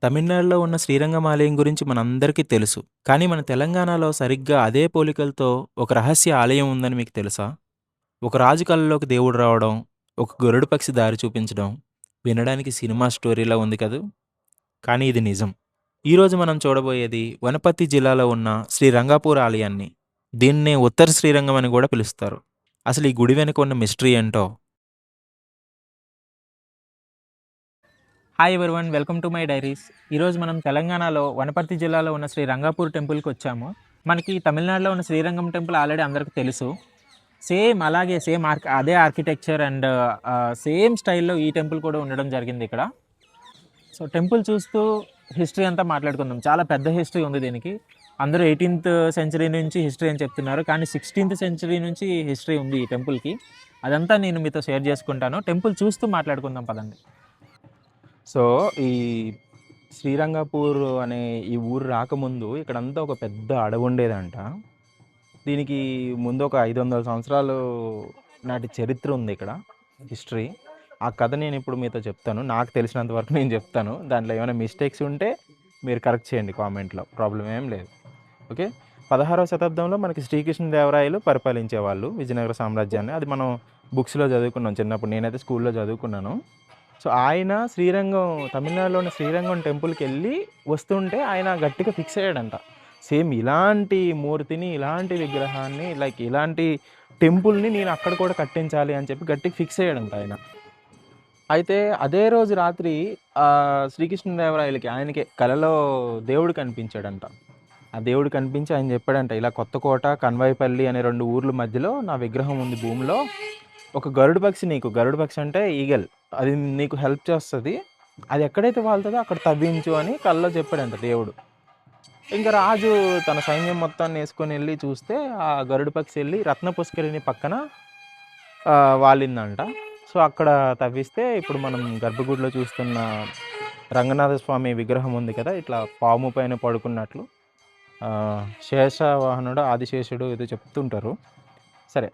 తమిళనాడులో ఉన్న శ్రీరంగం ఆలయం గురించి మనందరికీ తెలుసు. కానీ మన తెలంగాణలో సరిగ్గా అదే పోలికలతో ఒక రహస్య ఆలయం ఉందని మీకు తెలుసా? ఒక రాజు కలలో దేవుడు రావడం, ఒక గరుడ పక్షి దారి చూపించడం, వినడానికి సినిమా స్టోరీలా ఉంది కదూ! కానీ ఇది నిజం. ఈరోజు మనం చూడబోయేది వనపర్తి జిల్లాలో ఉన్న శ్రీ రంగాపూర్ ఆలయాన్ని. దీన్నే ఉత్తర శ్రీరంగం అని గూడా పిలుస్తారు. అసలు ఈ గుడి వెనక ఉన్న మిస్టరీ ఏంటో hi everyone, welcome to my diaries. ఈరోజు మనం తెలంగాణలో వనపర్తి జిల్లాలో ఉన్న శ్రీ రంగాపూర్ టెంపుల్కి వచ్చాము. మనకి తమిళనాడులో ఉన్న శ్రీరంగం టెంపుల్ ఆల్రెడీ అందరికీ తెలుసు. సేమ్ అలాగే సేమ్ అదే ఆర్కిటెక్చర్ అండ్ సేమ్ స్టైల్లో ఈ టెంపుల్ కూడా ఉండడం జరిగింది ఇక్కడ. సో టెంపుల్ చూస్తూ హిస్టరీ అంతా మాట్లాడుకుందాం. చాలా పెద్ద హిస్టరీ ఉంది దీనికి. అందరూ 18th సెంచరీ నుంచి హిస్టరీ అని చెప్తున్నారు, కానీ 16th సెంచరీ నుంచి హిస్టరీ ఉంది ఈ టెంపుల్కి. అదంతా నేను మీతో షేర్ చేసుకుంటాను. టెంపుల్ చూస్తూ మాట్లాడుకుందాం పదండి. సో, ఈ శ్రీరంగపూర్ అనే ఈ ఊరు రాకముందు ఇక్కడంతా ఒక పెద్ద అడవుండేదంట. దీనికి ముందు ఒక 500 సంవత్సరాలు నాటి చరిత్ర ఉంది ఇక్కడ, హిస్టరీ. ఆ కథ నేనిప్పుడు మీతో చెప్తాను. నాకు తెలిసినంత వరకు నేను చెప్తాను. దాంట్లో ఏమైనా మిస్టేక్స్ ఉంటే మీరు కరెక్ట్ చేయండి కామెంట్‌లో. ప్రాబ్లమ్ ఏం లేదు. ఓకే. 16వ శతాబ్దంలో మనకి శ్రీకృష్ణదేవరాయలు పరిపాలించేవాళ్ళు విజయనగర సామ్రాజ్యాన్ని. అది మనం బుక్స్‌లో చదువుకున్నాం చిన్నప్పుడు. నేనైతే స్కూల్‌లో చదువుకున్నాను. సో, ఆయన తమిళనాడులోని శ్రీరంగం టెంపుల్‌కెళ్ళి వస్తుంటే ఆయన గట్టిగా ఫిక్స్ అయ్యాడంట. సేమ్ ఇలాంటి మూర్తిని, ఇలాంటి విగ్రహాన్ని, లైక్ ఇలాంటి టెంపుల్‌ని నేను అక్కడ కూడా కట్టించాలి అని చెప్పి గట్టిగా ఫిక్స్ అయ్యాడంట ఆయన. అయితే అదే రోజు రాత్రి శ్రీకృష్ణదేవరాయలకి ఆయనకే కలలో దేవుడు కనిపించాడంట. ఆ దేవుడు కనిపించి ఆయన చెప్పాడంట, ఇలా కొత్తకోట, కన్వాయిపల్లి అనే 2 ఊర్ల మధ్యలో నా విగ్రహం ఉంది భూమిలో. ఒక గరుడ పక్షి అంటే ఈగల్. అది నీకు హెల్ప్ చేస్తది. అది ఎక్కడైతే వాలుతదో అక్కడ తవ్వించు అని కలలో చెప్పాడంట దేవుడు. ఇంక రాజు తన సైన్యం మొత్తాన్ని యేసుకొనెళ్లి చూస్తే ఆ గరుడ పక్షి ఎళ్లి రత్న పుష్కరిణి పక్కన వాలిందంట. సో, అక్కడ తవ్విస్తే ఇప్పుడు మనం గర్భగుడిలో చూస్తున్న రంగనాథ స్వామి విగ్రహం ఉంది కదా! ఇట్లా పాము పైన పడుకున్నట్లు. శేషవాహనుడు, ఆదిశేషుడు ఏదో చెప్తుంటారు. సరే.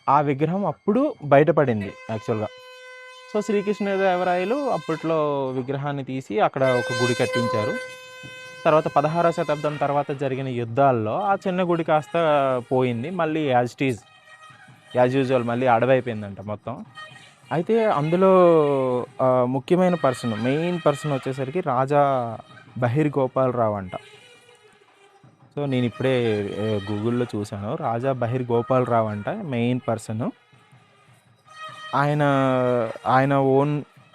ఆ విగ్రహం అప్పుడు బయటపడింది యాక్చువల్‌గా. సో, శ్రీకృష్ణదేవరాయలు అప్పట్లో విగ్రహాన్ని తీసి అక్కడ ఒక గుడి కట్టించారు. తర్వాత 16వ శతాబ్దం తర్వాత జరిగిన యుద్ధాల్లో ఆ చిన్న గుడి కాస్త పోయింది. మళ్ళీ యాజ్ యూజువల్ మళ్ళీ అడవైపోయిందంట మొత్తం. అయితే అందులో ముఖ్యమైన మెయిన్ పర్సన్ వచ్చేసరికి రాజా బహిర్గోపాలరావు అంట. సో, నేనిప్పుడే గూగుల్‌లో చూసాను. రాజా బహిర్గోపాలరావు అంట మెయిన్ పర్సను. ఆయన, ఆయన ఓన్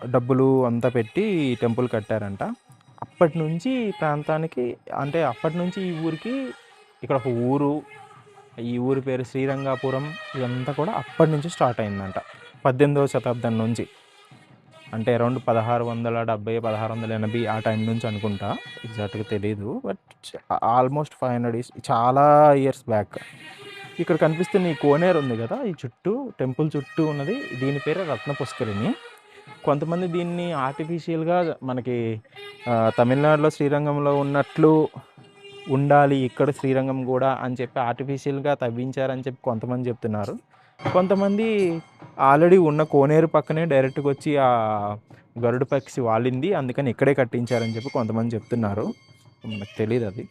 డబ్బులు అంతా పెట్టి టెంపుల్ కట్టారంట. అప్పటినుంచి ఈ ప్రాంతానికి, అంటే అప్పటినుంచి ఈ ఊరికి, ఇక్కడ ఒక ఊరు, ఈ ఊరి పేరు శ్రీరంగాపురం. ఇదంతా కూడా అప్పటి నుంచి స్టార్ట్ అయిందంట. 18వ శతాబ్దం నుంచి. అంటే అరౌండ్ 1670, 1680 ఆ టైం నుంచి అనుకుంటా. ఎగ్జాక్ట్‌గా తెలీదు. బట్ ఆల్మోస్ట్ 500 ఇయర్స్, చాలా ఇయర్స్ బ్యాక్. ఇక్కడ కనిపిస్తున్న ఈ కోనేరు ఉంది కదా! ఈ టెంపుల్ చుట్టూ ఉన్నది, దీని పేరే రత్న పుష్కరిణి. కొంతమంది దీన్ని ఆర్టిఫిషియల్‌గా మనకి తమిళనాడులో శ్రీరంగంలో ఉన్నట్లు ఉండాలి ఇక్కడ శ్రీరంగం గూడా అని చెప్పి ఆర్టిఫిషియల్‌గా తవ్వించారని చెప్పి కొంతమంది చెప్తున్నారు. కొంతమంది ఆల్రెడీ ఉన్న కోనేరు పక్కనే డైరెక్ట్‌గా వచ్చి గరుడ పక్షి వాలింది, అందుకని ఇక్కడే కట్టించారని చెప్పి కొంతమంది చెప్తున్నారు. మనకు తెలీదది.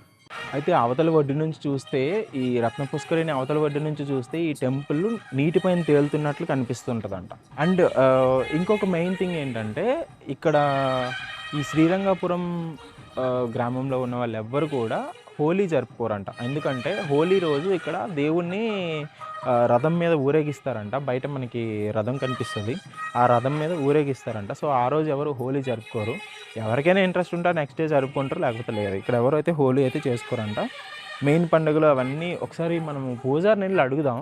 అయితే అవతల ఒడ్డు నుంచి చూస్తే, ఈ రత్న పుష్కరిణి అవతల ఒడ్డు నుంచి చూస్తే ఈ టెంపుల్ నీటిపైన తేలుతున్నట్లు కనిపిస్తుంటదంట. అండ్ ఇంకొక మెయిన్ థింగ్ ఏంటంటే, ఇక్కడ ఈ శ్రీరంగపురం గ్రామంలో ఉన్న వాళ్ళెవ్వరు కూడా హోలీ జరుపుకోరంట. ఎందుకంటే హోలీ రోజు ఇక్కడ దేవుడిని రథం మీద ఊరేగిస్తారంట. బయట మనకి రథం కనిపిస్తది. ఆ రథం మీద ఊరేగిస్తారంట. సో, ఆ రోజు ఎవరు హోలీ జరుపుకోరు. ఎవరికైనా ఇంట్రెస్ట్ ఉంటే నెక్స్ట్ డే జరుపుకుంటారు, లేకపోతే లేదు. ఇక్కడ ఎవరు అయితే హోలీ అయితే చేసుకోరంట. మెయిన్ పండుగలు అవన్నీ ఒకసారి మనము పూజారిని ఎళ్లి అడుగుదాం.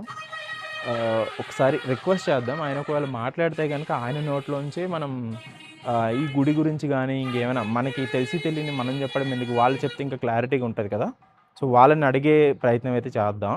ఒకసారి రిక్వెస్ట్ చేద్దాం. ఆయన ఒకవేళ మాట్లాడితే గనుక ఆయన నోట్లోంచే మనం ఈ గుడి గురించి గానీ, ఇంకేమైనా మనకి తెలిసి తెలియని మనం చెప్పడం ఎందుకు, వాళ్ళు చెప్తే ఇంకా క్లారిటీగా ఉంటది కదా! సో, వాళ్ళని అడిగే ప్రయత్నం అయితే చేద్దాం.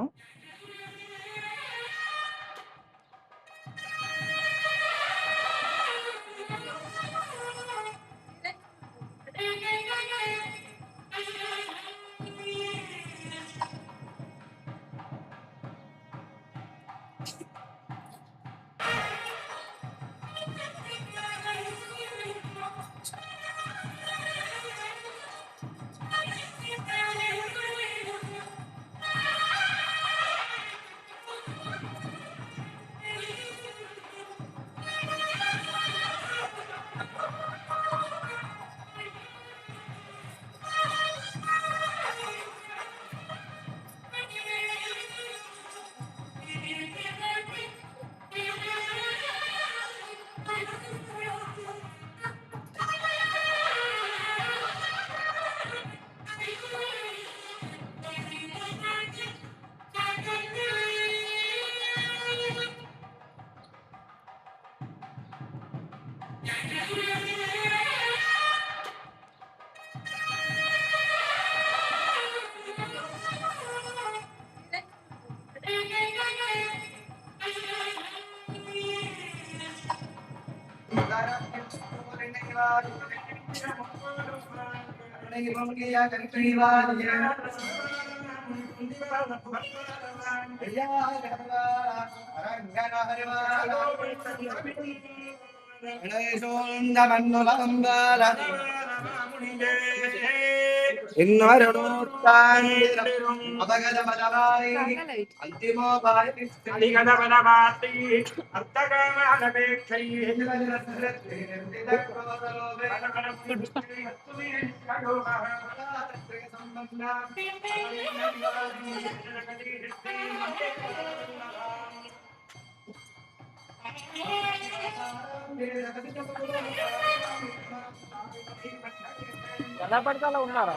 ఎలా పడితే అలా ఉన్నారా?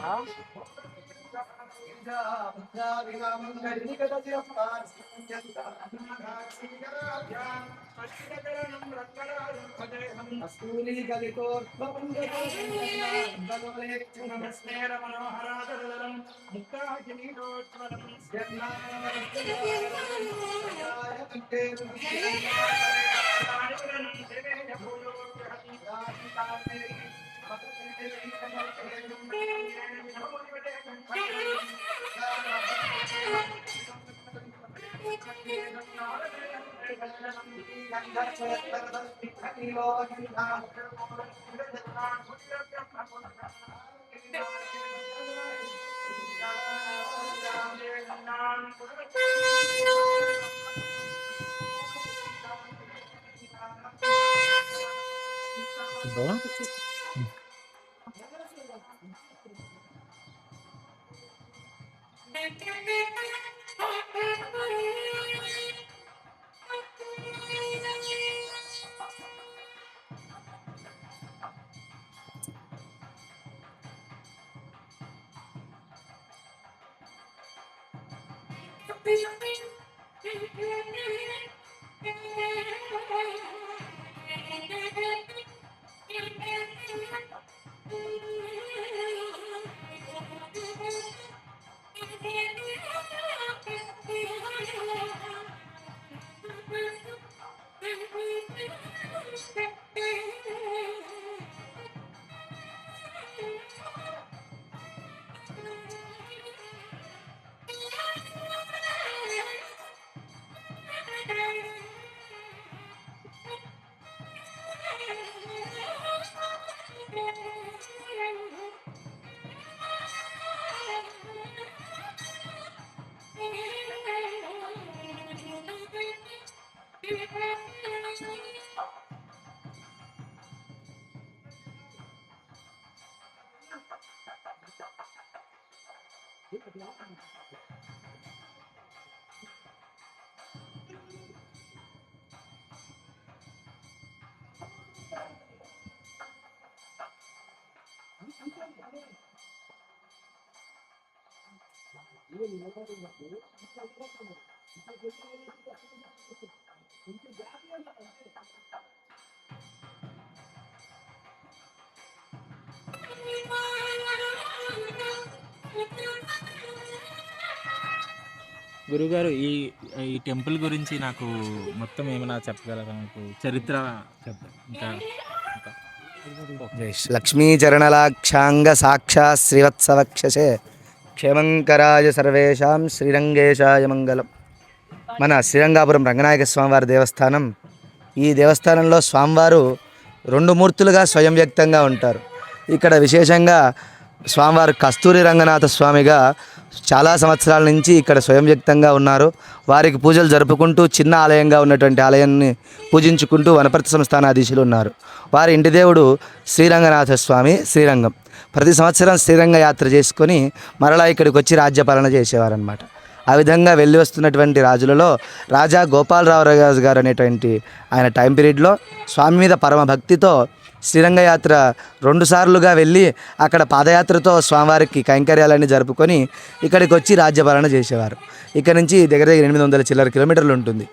గురుగారు ఈ ఈ టెంపుల్ గురించి నాకు మొత్తం ఏమైనా చెప్పగలరా? నాకు చరిత్ర ఇంకా లక్ష్మీచరణలాక్షాంగ సాక్షా శ్రీవత్సవక్షసే క్షేమంకరాయ సర్వేషాం శ్రీరంగేశాయ మంగళం. మన శ్రీరంగాపురం రంగనాయక స్వామివారి దేవస్థానం. ఈ దేవస్థానంలో స్వామివారు రెండు మూర్తులుగా స్వయం వ్యక్తంగా ఉంటారు. ఇక్కడ విశేషంగా స్వామివారు కస్తూరి రంగనాథ స్వామిగా చాలా సంవత్సరాల నుంచి ఇక్కడ స్వయం వ్యక్తంగా ఉన్నారు. వారికి పూజలు జరుపుకుంటూ చిన్న ఆలయంగా ఉన్నటువంటి ఆలయాన్ని పూజించుకుంటూ వనపర్తి సంస్థానాధీశులు ఉన్నారు. వారి ఇంటి దేవుడు శ్రీరంగనాథ స్వామి శ్రీరంగం. ప్రతి సంవత్సరం శ్రీరంగ యాత్ర చేసుకొని మరలా ఇక్కడికి వచ్చి రాజ్యపాలన చేసేవారనమాట. ఆ విధంగా వెళ్ళి వస్తున్నటువంటి రాజులలో రాజా గోపాలరావు రాజు గారు అనేటువంటి ఆయన టైం పీరియడ్లో స్వామి మీద పరమ భక్తితో శ్రీరంగ యాత్ర 2 సార్లుగా వెళ్ళి అక్కడ పాదయాత్రతో స్వామివారికి కైంకర్యాలన్నీ జరుపుకొని ఇక్కడికి వచ్చి రాజ్యపాలన చేసేవారు. ఇక్కడ నుంచి దగ్గర 800 చిల్లర కిలోమీటర్లు ఉంటుంది.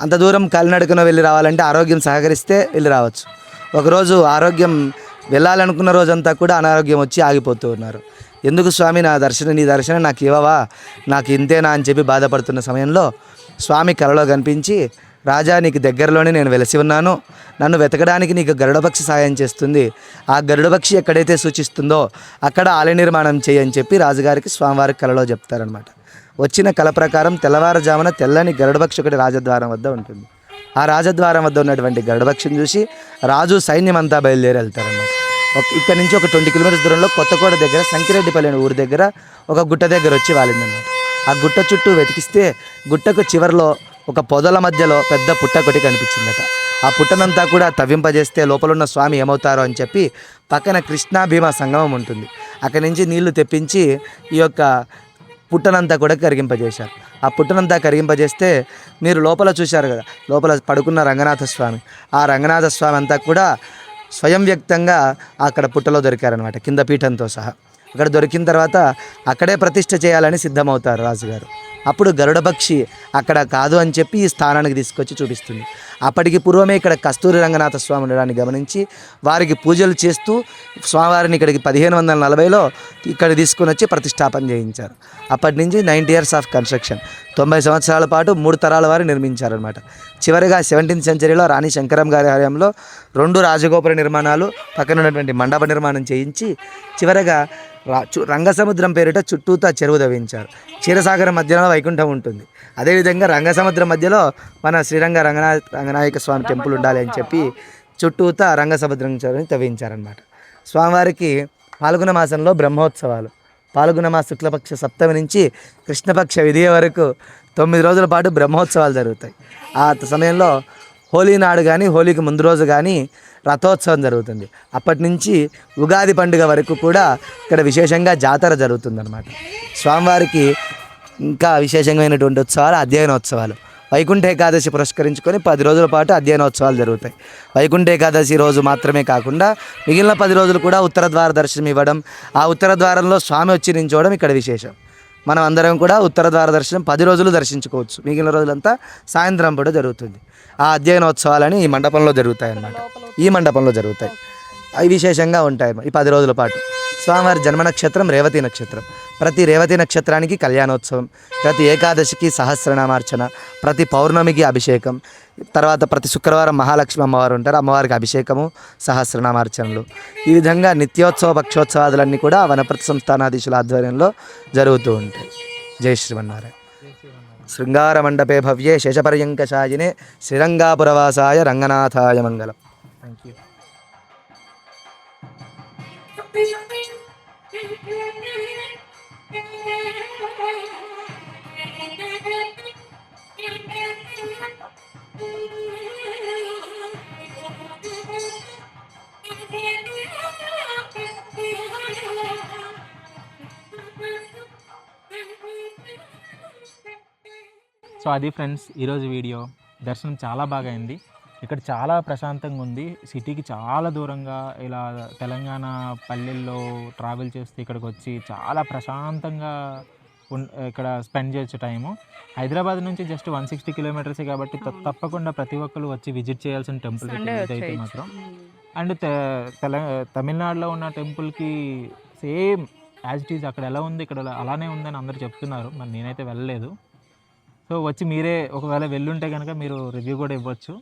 అంత దూరం కాలినడకన వెళ్ళి రావాలంటే ఆరోగ్యం సహకరిస్తే వెళ్ళి రావచ్చు. ఒకరోజు ఆరోగ్యం వెళ్ళాలనుకున్న రోజంతా కూడా అనారోగ్యం వచ్చి ఆగిపోతూ ఉన్నారు. ఎందుకు స్వామి నీ దర్శనం నాకు ఇవ్వవా, నాకు ఇంతేనా అని చెప్పి బాధపడుతున్న సమయంలో స్వామి కలలో కనిపించి రాజా నీకు దగ్గరలోనే నేను వెలసి ఉన్నాను, నన్ను వెతకడానికి నీకు గరుడపక్షి సాయం చేస్తుంది, ఆ గరుడపక్షి ఎక్కడైతే సూచిస్తుందో అక్కడ ఆలయ నిర్మాణం చేయని చెప్పి రాజుగారికి స్వామివారికి కలలో చెప్తారనమాట. వచ్చిన కల ప్రకారం తెల్లవారుజామున తెల్లని గరుడపక్షి ఒకటి రాజద్వారం వద్ద ఉంటుంది. ఆ రాజద్వారం వద్ద ఉన్నటువంటి గరుడపక్షిని చూసి రాజు సైన్యం అంతా బయలుదేరి వెళ్తారన్నమాట. ఇక్కడ నుంచి ఒక 20 కిలోమీటర్స్ దూరంలో కొత్తకోట దగ్గర సంకిరెడ్డిపల్లి అనే ఊరి దగ్గర ఒక గుట్ట దగ్గర వచ్చి వాలిందన్నమాట. ఆ గుట్ట చుట్టూ వెతికిస్తే గుట్టకు చివరిలో ఒక పొదల మధ్యలో పెద్ద పుట్ట ఒకటి కనిపించిందట. ఆ పుట్టనంతా కూడా తవ్వింపజేస్తే లోపలున్న స్వామి ఏమవుతారో అని చెప్పి పక్కన కృష్ణా భీమా సంగమం ఉంటుంది. అక్కడి నుంచి నీళ్లు తెప్పించి ఈ యొక్క పుట్టనంతా కూడా కరిగింపజేశారు. ఆ పుట్టనంతా కరిగింపజేస్తే మీరు లోపల చూశారు కదా, లోపల పడుకున్న రంగనాథ స్వామి, ఆ రంగనాథ స్వామి అంతా కూడా స్వయం వ్యక్తంగా అక్కడ పుట్టలో దొరికారనమాట, కింద పీఠంతో సహా. అక్కడ దొరికిన తర్వాత అక్కడే ప్రతిష్ఠ చేయాలని సిద్ధమవుతారు రాజుగారు. అప్పుడు గరుడపక్షి అక్కడ కాదు అని చెప్పి ఈ స్థానానికి తీసుకొచ్చి చూపిస్తుంది. అప్పటికి పూర్వమే ఇక్కడ కస్తూరి రంగనాథ స్వామి ఉండడాన్ని గమనించి వారికి పూజలు చేస్తూ స్వామివారిని ఇక్కడికి 1540లో ఇక్కడ తీసుకుని వచ్చి ప్రతిష్టాపన చేయించారు. అప్పటి నుంచి 90 years ఆఫ్ కన్స్ట్రక్షన్, 90 సంవత్సరాల పాటు 3 తరాల వారు నిర్మించారనమాట. చివరిగా 17th centuryలో రాణి శంకరం గారి హయాంలో 2 రాజగోపుర నిర్మాణాలు, పక్కన ఉన్నటువంటి మండప నిర్మాణం చేయించి చివరగా రంగసముద్రం పేరిట చుట్టూతా చెరువు తవ్వించారు. క్షీరసాగరం మధ్యలో వైకుంఠం ఉంటుంది. అదేవిధంగా రంగసముద్రం మధ్యలో మన రంగనాయక స్వామి టెంపుల్ ఉండాలి అని చెప్పి చుట్టూతా రంగసముద్రం చెరువుని తవ్వించారనమాట. స్వామివారికి పాల్గొన మాసంలో బ్రహ్మోత్సవాలు, పాల్గొన మాస శుక్లపక్ష సప్తమి నుంచి కృష్ణపక్ష విధియ వరకు 9 రోజుల పాటు బ్రహ్మోత్సవాలు జరుగుతాయి. ఆ సమయంలో హోలీ నాడు కానీ హోలీకి ముందు రోజు కానీ రథోత్సవం జరుగుతుంది. అప్పటి నుంచి ఉగాది పండుగ వరకు కూడా ఇక్కడ విశేషంగా జాతర జరుగుతుందన్నమాట. స్వామివారికి ఇంకా విశేషమైనటువంటి ఉత్సవాలు అధ్యయనోత్సవాలు. వైకుంఠ ఏకాదశి పురస్కరించుకొని 10 రోజుల పాటు అధ్యయనోత్సవాలు జరుగుతాయి. వైకుంఠ ఏకాదశి రోజు మాత్రమే కాకుండా మిగిలిన 10 రోజులు కూడా ఉత్తర ద్వార దర్శనం ఇవ్వడం, ఆ ఉత్తర ద్వారంలో స్వామి వచ్చి నించోవడం ఇక్కడ విశేషం. మనం అందరం కూడా ఉత్తర ద్వార దర్శనం 10 రోజులు దర్శించుకోవచ్చు. మిగిలిన రోజులంతా సాయంత్రం పూట జరుగుతుంది. ఆ అధ్యయనోత్సవాలని ఈ మండపంలో జరుగుతాయి అన్నమాట. ఈ మండపంలో జరుగుతాయి. అవి విశేషంగా ఉంటాయి ఈ 10 రోజుల పాటు. స్వామివారి జన్మ నక్షత్రం రేవతి నక్షత్రం. ప్రతి రేవతి నక్షత్రానికి కళ్యాణోత్సవం, ప్రతి ఏకాదశికి సహస్రనామార్చన, ప్రతి పౌర్ణమికి అభిషేకం, తర్వాత ప్రతి శుక్రవారం మహాలక్ష్మి అమ్మవారు ఉంటారు, అమ్మవారికి అభిషేకము, సహస్రనామార్చనలు. ఈ విధంగా నిత్యోత్సవ పక్షోత్సవాదులన్నీ కూడా వనప్రతి సంస్థానాధీశుల ఆధ్వర్యంలో జరుగుతూ ఉంటాయి. జై శ్రీమన్నారాయణ. శృంగార మండపే భవ్యే శేషపర్యంకశాయినే శ్రీరంగాపురవాసాయ రంగనాథాయ మంగళం. Thank you. సో అది ఫ్రెండ్స్ ఈరోజు వీడియో. దర్శనం చాలా బాగా అయింది. ఇక్కడ చాలా ప్రశాంతంగా ఉంది. సిటీకి చాలా దూరంగా ఇలా తెలంగాణ పల్లెల్లో ట్రావెల్ చేస్తే ఇక్కడికి వచ్చి చాలా ప్రశాంతంగా ఇక్కడ స్పెండ్ చేయొచ్చు టైము. హైదరాబాద్ నుంచి జస్ట్ 160 kilometers కాబట్టి తప్పకుండా ప్రతి ఒక్కరు వచ్చి విజిట్ చేయాల్సిన టెంపుల్ అయితే మాత్రం. అండ్ తమిళనాడులో ఉన్న టెంపుల్కి సేమ్ యాజ్ ఇట్ ఈజ్ అక్కడ ఎలా ఉంది ఇక్కడ అలానే ఉందని అందరూ చెప్తున్నారు. మరి నేనైతే వెళ్ళలేదు. సో వచ్చి మీరే ఒకవేళ వెళ్ళుంటే కనుక మీరు రివ్యూ కూడా ఇవ్వచ్చు.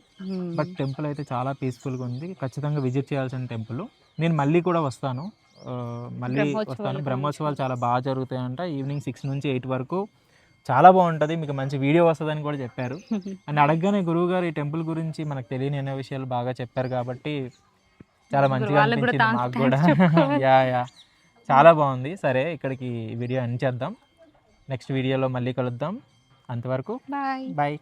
బట్ టెంపుల్ అయితే చాలా పీస్ఫుల్గా ఉంది. ఖచ్చితంగా విజిట్ చేయాల్సిన టెంపుల్. నేను మళ్ళీ కూడా వస్తాను. బ్రహ్మోత్సవాలు చాలా బాగా జరుగుతాయంట. ఈవినింగ్ 6 నుంచి 8 వరకు చాలా బాగుంటుంది. మీకు మంచి వీడియో వస్తుందని కూడా చెప్పారు. అండ్ అడగగానే గురువు గారు ఈ టెంపుల్ గురించి మనకు తెలియని ఎన్నో విషయాలు బాగా చెప్పారు కాబట్టి చాలా మంచిగా అనిపించింది మాకు కూడా. యా చాలా బాగుంది. సరే ఇక్కడికి వీడియో ఎండ్ చేద్దాం. నెక్స్ట్ వీడియోలో మళ్ళీ కలుద్దాం. అంతవరకు బాయ్.